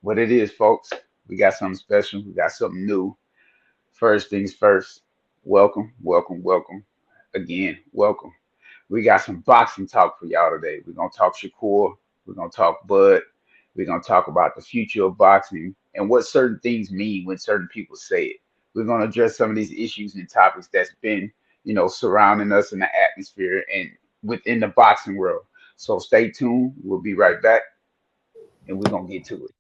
what it is, folks. We got something special. We got something new. First things first. Welcome, welcome, welcome. Again, welcome. We got some boxing talk for y'all today. We're gonna talk Shakur. We're gonna talk Bud. We're gonna talk about the future of boxing and what certain things mean when certain people say it. We're gonna address some of these issues and topics that's been, surrounding us in the atmosphere and within the boxing world. So stay tuned. We'll be right back and we're gonna get to it.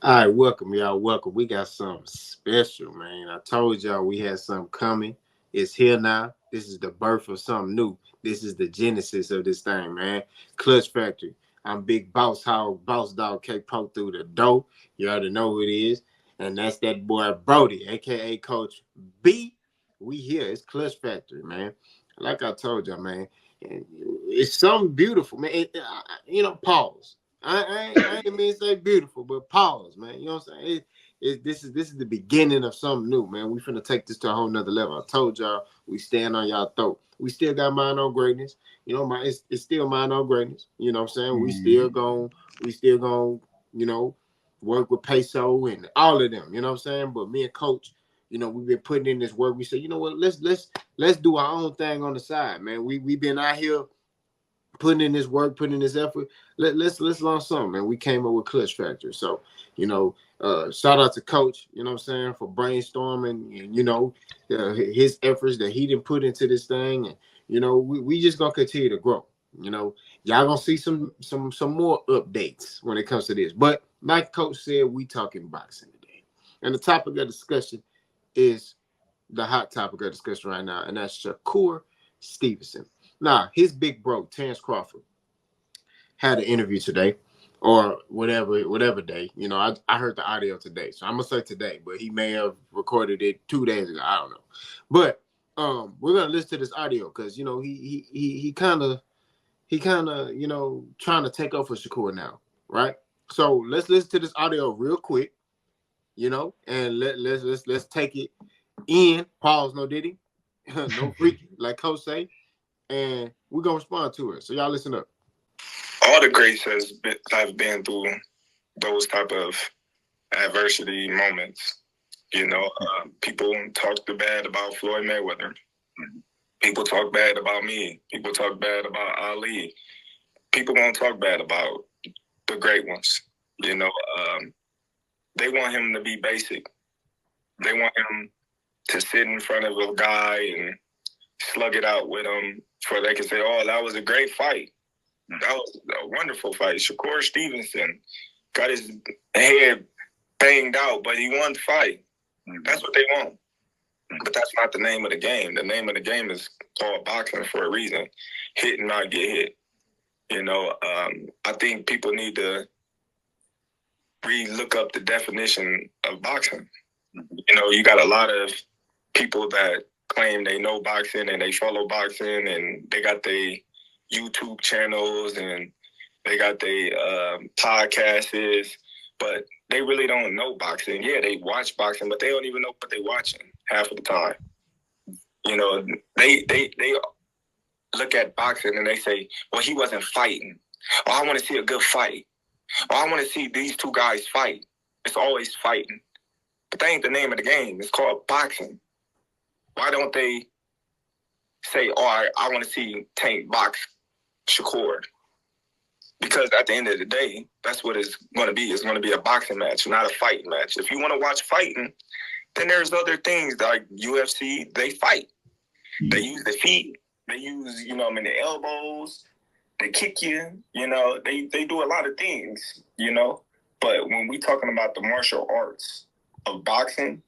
All right, welcome, y'all. Welcome. We got something special, man. I told y'all we had something coming. It's here now. This is the birth of something new. This is the genesis of this thing, man. Clutch Factory. I'm Big Boss Hog, Boss Dog K Pro through the door. You already know who it is. And that's that boy Brody, aka Coach B. We here. It's Clutch Factory, man. Like I told y'all, man. It's something beautiful, man. Pause. I ain't mean to say beautiful, but pause, man. You know what I'm saying? This is the beginning of something new, man. We finna take this to a whole nother level. I told y'all we stand on y'all throat. We still got mind on greatness. It's still mind on greatness. You know what I'm saying? We still going, work with peso and all of them. You know what I'm saying? But me and Coach, we've been putting in this work. We said, you know what, let's do our own thing on the side, man. We been out here putting in this work, putting in this effort. Let's launch something, man. We came up with Clutch Factor. So, shout out to Coach, you know what I'm saying, for brainstorming and, his efforts that he didn't put into this thing. And, we just going to continue to grow. Y'all going to see some more updates when it comes to this. But like Coach said, we talking boxing today. And the topic of discussion is the hot topic of discussion right now, and that's Shakur Stevenson. Nah, his big bro, Terrence Crawford, had an interview today or whatever day. I heard the audio today. So I'm going to say today, but he may have recorded it 2 days ago. I don't know. But we're going to listen to this audio because, he kind of, trying to take over Shakur now, right? So let's listen to this audio real quick, and let's take it in. Pause, no diddy. No freaky, like Coach say. And we're going to respond to it. So y'all listen up. All the greats have been through those type of adversity moments. People talk bad about Floyd Mayweather. People talk bad about me. People talk bad about Ali. People won't talk bad about the great ones. They want him to be basic. They want him to sit in front of a guy and slug it out with him before they can say, oh, that was a great fight. That was a wonderful fight. Shakur Stevenson got his head banged out, but he won the fight. That's what they want. But that's not the name of the game. The name of the game is called boxing for a reason. Hit and not get hit. I think people need to look up the definition of boxing. You got a lot of people that claim they know boxing and they follow boxing and they got their YouTube channels and they got their podcasts, but they really don't know boxing. Yeah, they watch boxing, but they don't even know what they're watching half of the time. They look at boxing and they say, well, he wasn't fighting. Oh, I want to see a good fight. Oh, I want to see these two guys fight. It's always fighting. But that ain't the name of the game. It's called boxing. Why don't they say, oh, I want to see Tank box Shakur? Because at the end of the day, that's what it's going to be. It's going to be a boxing match, not a fighting match. If you want to watch fighting, then there's other things like UFC, they fight. They use the feet. They use, the elbows. They kick you. They do a lot of things, But when we talking about the martial arts of boxing,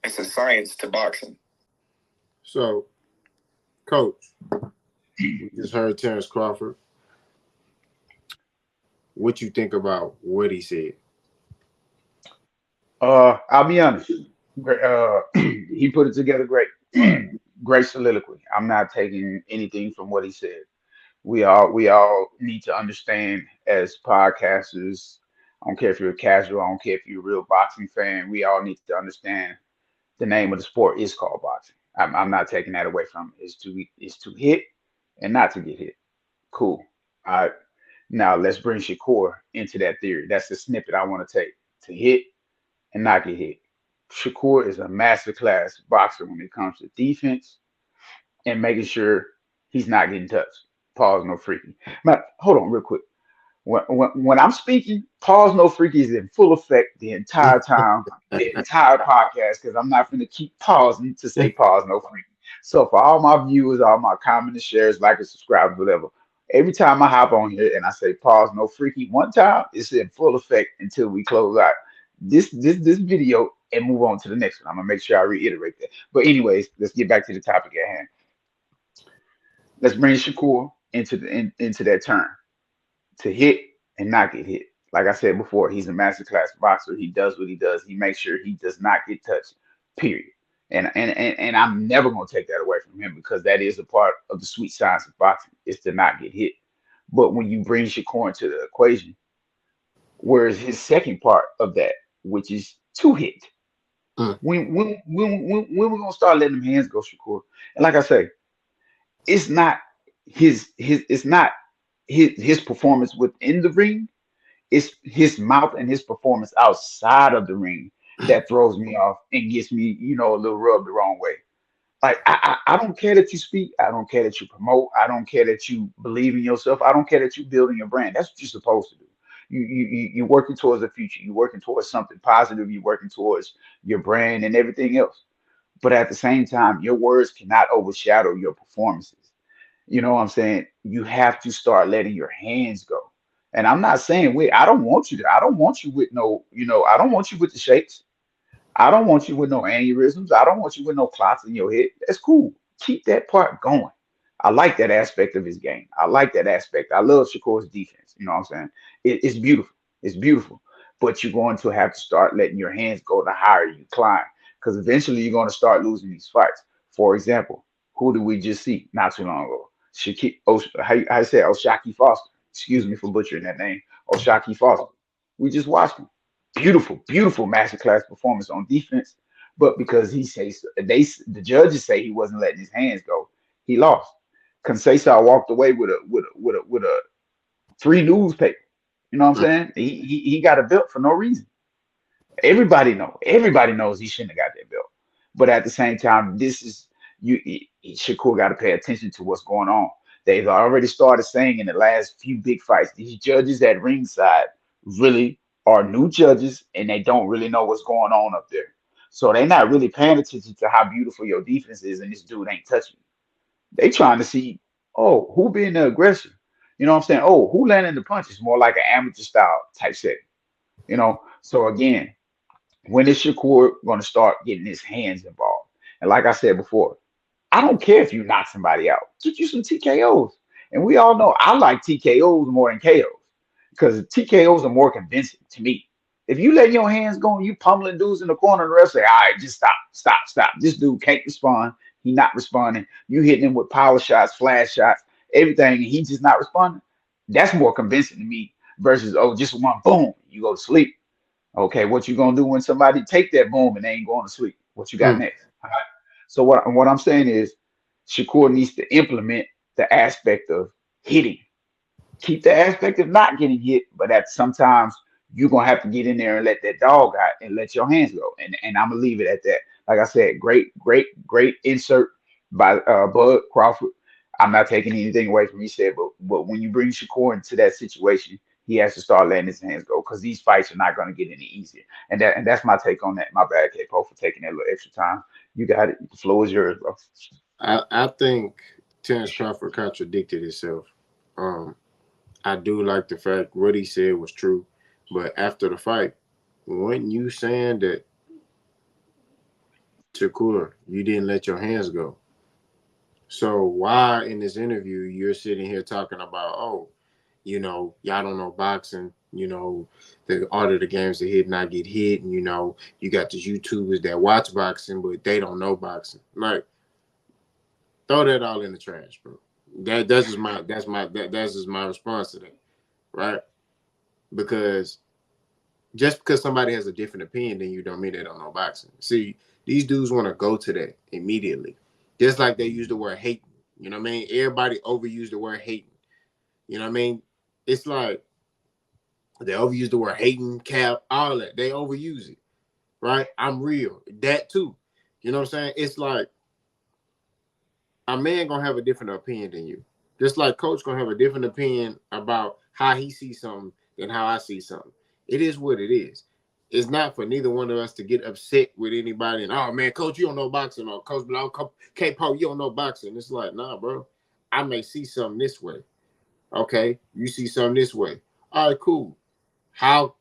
it's a science to boxing. So, Coach, we just heard Terrence Crawford. What you think about what he said? I'll be honest. He put it together great. Great soliloquy. I'm not taking anything from what he said. We all need to understand as podcasters, I don't care if you're a casual. I don't care if you're a real boxing fan. We all need to understand the name of the sport is called boxing. I'm not taking that away from it. It's to hit and not to get hit. Cool. All right. Now let's bring Shakur into that theory. That's the snippet I want to take. To hit and not get hit. Shakur is a masterclass boxer when it comes to defense and making sure he's not getting touched. Pause, no freaky. Now, hold on real quick. When I'm speaking, pause no freaky is in full effect the entire time, the entire podcast, because I'm not going to keep pausing to say pause no freaky. So for all my viewers, all my comments, shares, like, and subscribe, whatever, every time I hop on here and I say pause no freaky one time, it's in full effect until we close out this video and move on to the next one. I'm gonna make sure I reiterate that. But anyways, let's get back to the topic at hand. Let's bring Shakur into that turn to hit and not get hit. Like I said before, he's a masterclass boxer. He does what he does. He makes sure he does not get touched. Period. And I'm never gonna take that away from him because that is a part of the sweet science of boxing is to not get hit. But when you bring Shakur into the equation, whereas his second part of that, which is to hit, when we're gonna start letting them hands go, Shakur? And like I say, it's not it's not his performance within the ring. It's his mouth and his performance outside of the ring that throws me off and gets me, a little rubbed the wrong way. Like I don't care that you speak. I don't care that you promote. I don't care that you believe in yourself. I don't care that you building your brand. That's what you're supposed to do. You're working towards the future. You're working towards something positive. You're working towards your brand and everything else. But at the same time, your words cannot overshadow your performances. You know what I'm saying? You have to start letting your hands go. And I'm not saying wait, I don't want you to, I don't want you with no, I don't want you with the shakes. I don't want you with no aneurysms. I don't want you with no clots in your head. That's cool. Keep that part going. I like that aspect of his game. I like that aspect. I love Shakur's defense. You know what I'm saying? It's beautiful. It's beautiful. But you're going to have to start letting your hands go the higher you climb. Because eventually you're going to start losing these fights. For example, who did we just see not too long ago? How you say Oshaki Foster. Excuse me for butchering that name. Oshaki Foster. We just watched him. Beautiful, beautiful masterclass performance on defense. But because he says the judges say he wasn't letting his hands go, he lost. Conceição walked away with a free newspaper. You know what I'm saying? He got a belt for no reason. Everybody knows he shouldn't have got that belt. But at the same time, this is Shakur got to pay attention to what's going on. They've already started saying in the last few big fights, these judges at ringside really are new judges and they don't really know what's going on up there. So they're not really paying attention to how beautiful your defense is and this dude ain't touching you. They trying to see, oh, who being the aggressor? You know what I'm saying? Oh, who landing the punches? More like an amateur style type setting. So again, when is Shakur going to start getting his hands involved? And like I said before, I don't care if you knock somebody out. Get you some TKOs. And we all know I like TKOs more than KOs because TKOs are more convincing to me. If you let your hands go and you pummeling dudes in the corner, the rest say, all right, just stop, stop, stop. This dude can't respond. He not responding. You hitting him with power shots, flash shots, everything, and he just not responding. That's more convincing to me versus, oh, just one boom, you go to sleep. Okay, what you gonna do when somebody take that boom and they ain't going to sleep? What you got next? All right. So what I'm saying is Shakur needs to implement the aspect of hitting. Keep the aspect of not getting hit, but that sometimes you're gonna have to get in there and let that dog out and let your hands go. And I'm gonna leave it at that. Like I said, great insert by Bud Crawford. I'm not taking anything away from what he said, but when you bring Shakur into that situation, he has to start letting his hands go because these fights are not going to get any easier. And that's my take on that. My bad, K-Po, for taking that little extra time. You got it. The floor is yours, bro. I think Terrence Crawford contradicted himself. I do like the fact what he said was true, but after the fight, weren't you saying that Shakur, you didn't let your hands go? So why in this interview you're sitting here talking about, oh, y'all don't know boxing, the art of the games to hit not get hit, and you got these YouTubers that watch boxing, but they don't know boxing. Like, throw that all in the trash, bro. That's just my response to that, right? Because Just because somebody has a different opinion than you don't mean they don't know boxing. See, these dudes want to go to that immediately. Just like they use the word hating. You know what I mean? Everybody overuse the word hating. You know what I mean? It's like they overuse the word hating, cap, all that. They overuse it. Right? I'm real. That too. You know what I'm saying? It's like a man gonna have a different opinion than you. Just like coach gonna have a different opinion about how he sees something than how I see something. It is what it is. It's not for neither one of us to get upset with anybody and oh man, coach, you don't know boxing, or coach K Paul, you don't know boxing. It's like, nah, bro. I may see something this way. Okay, you see something this way. All right, cool. How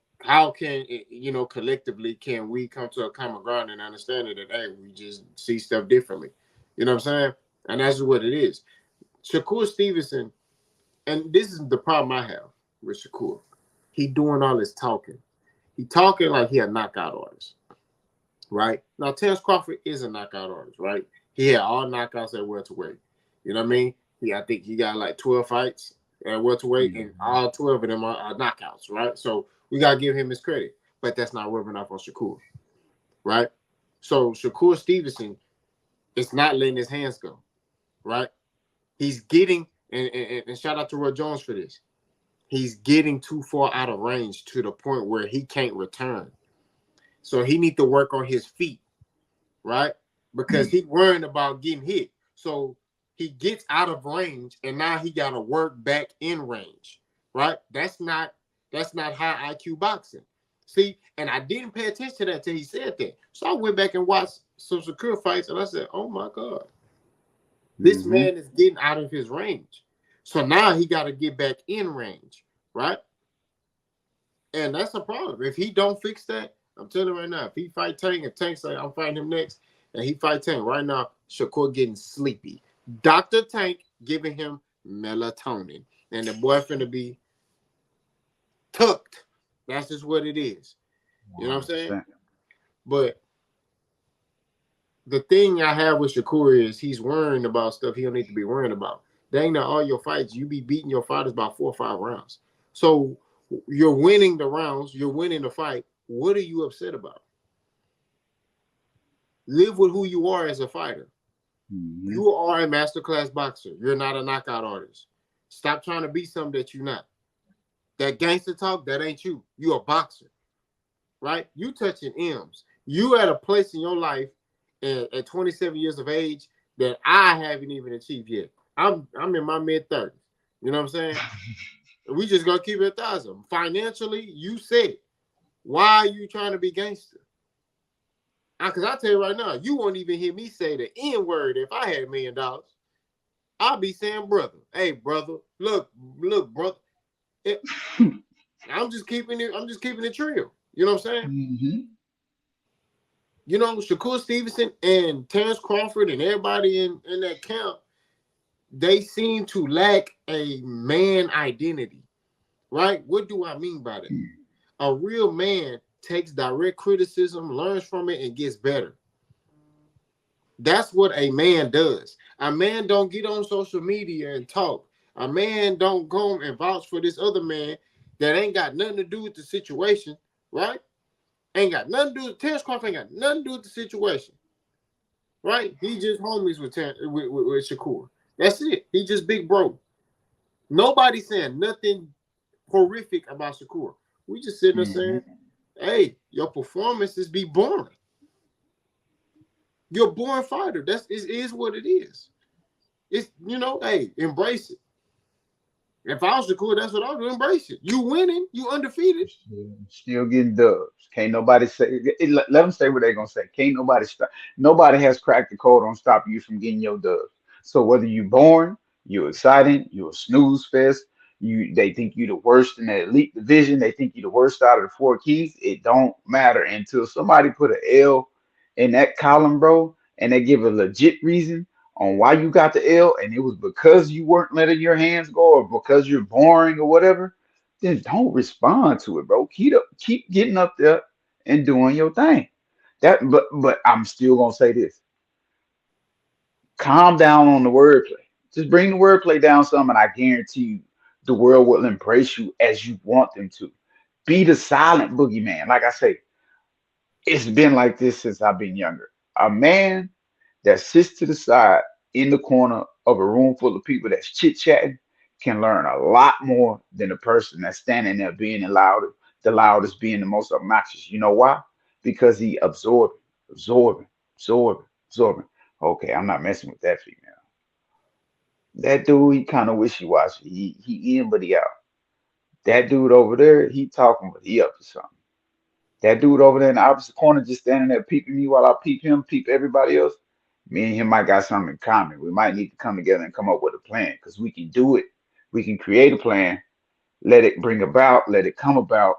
can it, collectively can we come to a common ground and understand that hey, we just see stuff differently. You know what I'm saying? And that's what it is. Shakur Stevenson, and this is the problem I have with Shakur. He doing all this talking. He talking like he a knockout artist, right? Now, Terrence Crawford is a knockout artist, right? He had all knockouts at welterweight. You know what I mean? I think he got like 12 fights at welterweight, and all 12 of them are knockouts, right? So we got to give him his credit. But that's not rubbing off on Shakur, right? So Shakur Stevenson is not letting his hands go, right? He's getting, and shout out to Roy Jones for this, he's getting too far out of range to the point where he can't return. So he need to work on his feet, right? Because he's worrying about getting hit. So he gets out of range, and now he got to work back in range, right? That's not high IQ boxing. See, and I didn't pay attention to that till he said that. So I went back and watched some Shakur fights, and I said, oh my God, this man is getting out of his range. So now he got to get back in range, right? And that's a problem. If he don't fix that, I'm telling you right now, if he fight Tank and Tank say, I'm fighting him next, and he fight Tank, right now, Shakur getting sleepy. Dr. Tank giving him melatonin. And the boy finna be tucked. That's just what it is. You know what I'm saying? But the thing I have with Shakur is he's worrying about stuff he don't need to be worrying about. Dang, now all your fights, you be beating your fighters by 4 or 5 rounds. So you're winning the rounds, you're winning the fight. What are you upset about? Live with who you are as a fighter. You are a masterclass boxer. You're not a knockout artist. Stop trying to be something that you're not. That gangster talk, that ain't you. You a boxer, right? You touching M's. You at a place in your life at 27 years of age that I haven't even achieved yet. I'm in my mid-30s. You know what I'm saying? We just gonna keep it 1,000. Financially, you said, why are you trying to be gangster? Because I tell you right now, you won't even hear me say the N word if I had $1 million. I'll be saying, brother, hey, brother, look, brother. I'm just keeping it real. You know what I'm saying? You know, Shakur Stevenson and Terrence Crawford and everybody in that camp, they seem to lack a man identity, right? What do I mean by that? A real man takes direct criticism, learns from it, and gets better. That's what a man does. A man don't get on social media and talk. A man don't go and vouch for this other man that ain't got nothing to do with the situation, right? Ain't got nothing to do with Terrence Crawford, ain't got nothing to do with the situation, right? He just homies with Shakur. That's it. He just big bro. Nobody saying nothing horrific about Shakur. We just sitting there saying, hey, your performances be boring. You're a boring fighter. It is what it is. It's, hey, embrace it. If I was Shakur, that's what I would embrace it. You winning, you undefeated. Still getting dubs. Can't nobody say let them say what they're gonna say. Can't nobody stop. Nobody has cracked the code on stop you from getting your dubs. So whether you born, you excited, you a snooze fest, they think you the worst in the elite division, they think you the worst out of the 4 keys. It don't matter until somebody put an L in that column, bro, and they give a legit reason on why you got the L, and it was because you weren't letting your hands go or because you're boring or whatever, then don't respond to it, bro. Keep getting up there and doing your thing. But I'm still gonna say this. Calm down on the wordplay. Just bring the wordplay down some, and I guarantee you the world will embrace you as you want them to. Be the silent boogeyman. Like I say, it's been like this since I've been younger. A man that sits to the side in the corner of a room full of people that's chit chatting can learn a lot more than the person that's standing there being the loudest, being the most obnoxious. You know why? Because he absorbing, absorbing, absorbing. Okay, I'm not messing with that female. That dude, he kind of wishy washy. He in, but he out. That dude over there, he talking, but he up to something. That dude over there in the opposite corner just standing there peeping me while I peep him, peep everybody else. Me and him might got something in common. We might need to come together and come up with a plan because we can do it. We can create a plan, let it bring about, let it come about,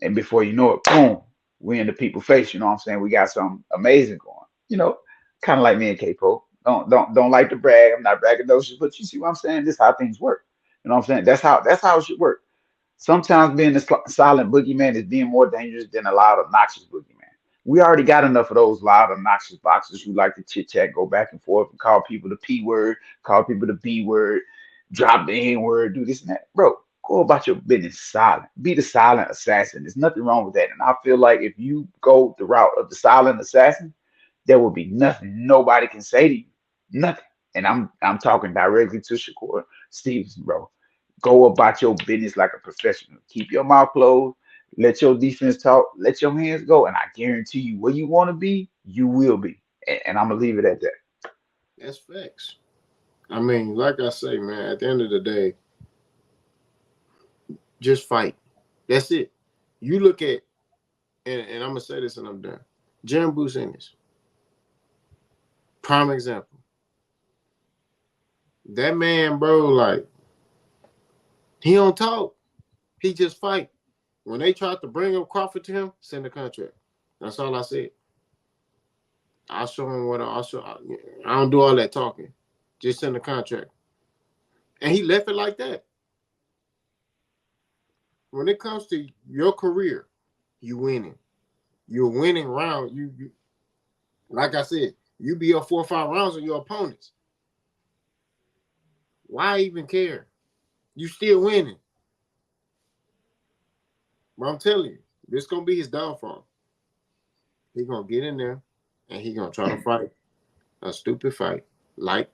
and before you know it, boom, we in the people face. You know what I'm saying? We got something amazing going. You know, kind of like me and K-Po. Don't like to brag. I'm not braggadocious, but you see what I'm saying? This is how things work. You know what I'm saying? That's how it should work. Sometimes being the silent boogeyman is being more dangerous than a loud, obnoxious boogeyman. We already got enough of those loud, obnoxious boxers who like to chit chat, go back and forth, and call people the P word, call people the B word, drop the N word, do this and that. Bro, go about your business silent. Be the silent assassin. There's nothing wrong with that. And I feel like if you go the route of the silent assassin, there will be nothing nobody can say to you. Nothing. And I'm talking directly to Shakur Stevenson, bro. Go about your business like a professional. Keep your mouth closed. Let your defense talk. Let your hands go. And I guarantee you, where you want to be, you will be. And I'm gonna leave it at that. That's facts. I mean, like I say, man, at the end of the day, just fight. That's it. You look at, and I'm gonna say this and I'm done. Jeremy Bruce Ennis, prime example. That man, bro, like he don't talk. He just fight. When they tried to bring up Crawford to him, send the contract. That's all I said. I'll show him what I'll show. I don't do all that talking. Just send the contract. And he left it like that. When it comes to your career, you winning. You're winning round. You like I said, you be up 4 or 5 rounds on your opponents. Why even care? You still winning. But I'm telling you, this gonna be his downfall. He gonna get in there and he gonna try to fight a stupid fight like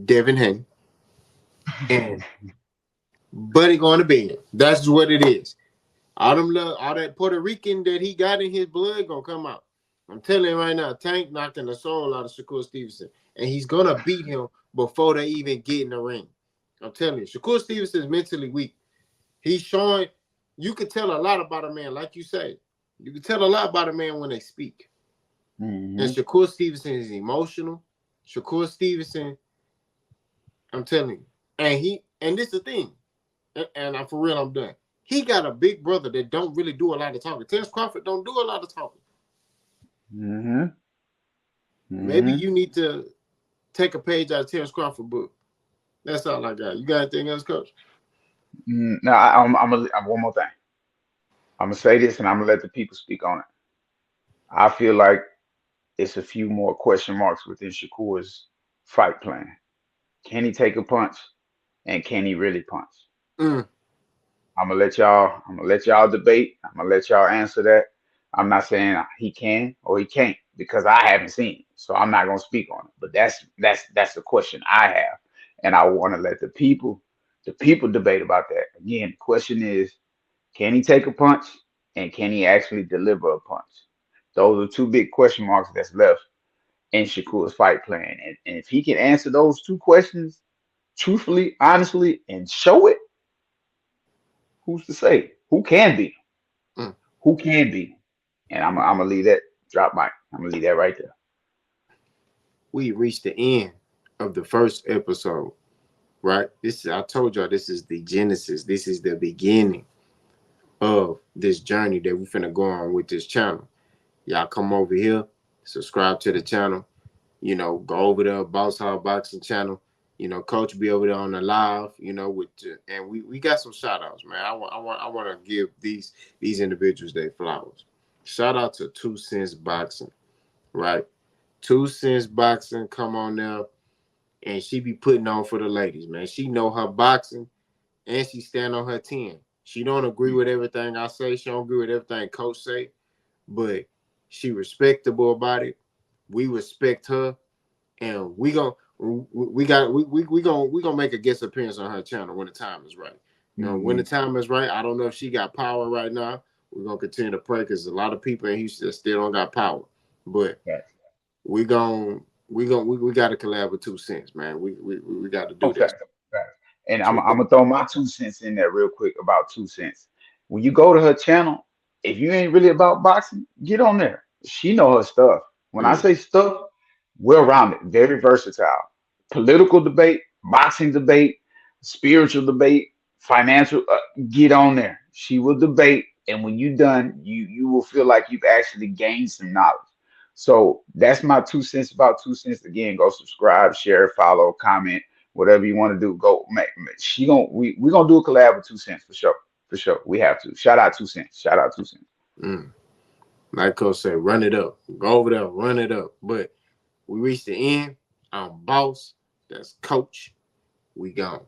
Devin Haney and Buddy going to bed. That's what it is. All that Puerto Rican that he got in his blood gonna come out. I'm telling you right now, Tank knocking the soul out of Shakur Stevenson, and he's gonna beat him before they even get in the ring. I'm telling you, Shakur Stevenson is mentally weak. He's showing. You can tell a lot about a man, like you say. You can tell a lot about a man when they speak. Mm-hmm. And Shakur Stevenson is emotional. Shakur Stevenson, I'm telling you, and this is the thing, and I'm for real, I'm done. He got a big brother that don't really do a lot of talking. Terrence Crawford don't do a lot of talking. Mm-hmm. Mm-hmm. Maybe you need to take a page out of Terrence Crawford book. That's all I got. You got anything else, Coach? No, I'm one more thing. I'm gonna say this, and I'm gonna let the people speak on it. I feel like it's a few more question marks within Shakur's fight plan. Can he take a punch, and can he really punch? Mm. I'm gonna let y'all debate. I'm gonna let y'all answer that. I'm not saying he can or he can't because I haven't seen it, so I'm not gonna speak on it. But that's the question I have, and I want to let the people debate about that. Again, the question is, can he take a punch, and can he actually deliver a punch? Those are two big question marks that's left in Shakur's fight plan, and if he can answer those two questions truthfully, honestly, and show it, who's to say? Who can be? Mm. Who can be? And I'm gonna leave that drop mic. I'm gonna leave that right there. We reached the end of the first episode, right? I told y'all this is the genesis. This is the beginning of this journey that we're finna go on with this channel. Y'all come over here, subscribe to the channel. Go over there, Boss Hall Boxing channel. Coach be over there on the live. And we got some shout outs, man. I want to give these individuals their flowers. Shout out to 2 Cents Boxing, right? 2 Cents Boxing, come on now, and she be putting on for the ladies, man. She know her boxing, and she stand on her 10. She don't agree with everything I say. She don't agree with everything Coach say, but she respectable about it. We respect her, and we gonna make a guest appearance on her channel when the time is right. You know, when the time is right. I don't know if she got power right now. We're gonna continue to pray because a lot of people in Houston still don't got power. But we got to collab with 2 cents, man. We got to do Okay. this. And I'm gonna throw my 2 cents in there real quick about 2 cents. When you go to her channel, if you ain't really about boxing, get on there. She know her stuff. When I say stuff, well rounded, very versatile. Political debate, boxing debate, spiritual debate, financial. Get on there. She will debate, and when you done, you will feel like you've actually gained some knowledge. So that's my 2 cents about 2 cents. Again, go subscribe, share, follow, comment, whatever you want to do. Go make. We gonna do a collab with 2 cents for sure. For sure, we have to. Shout out 2 cents. Shout out 2 cents. Like Coach said, run it up. Go over there, run it up. But we reached the end. I'm Boss. That's Coach. We gone.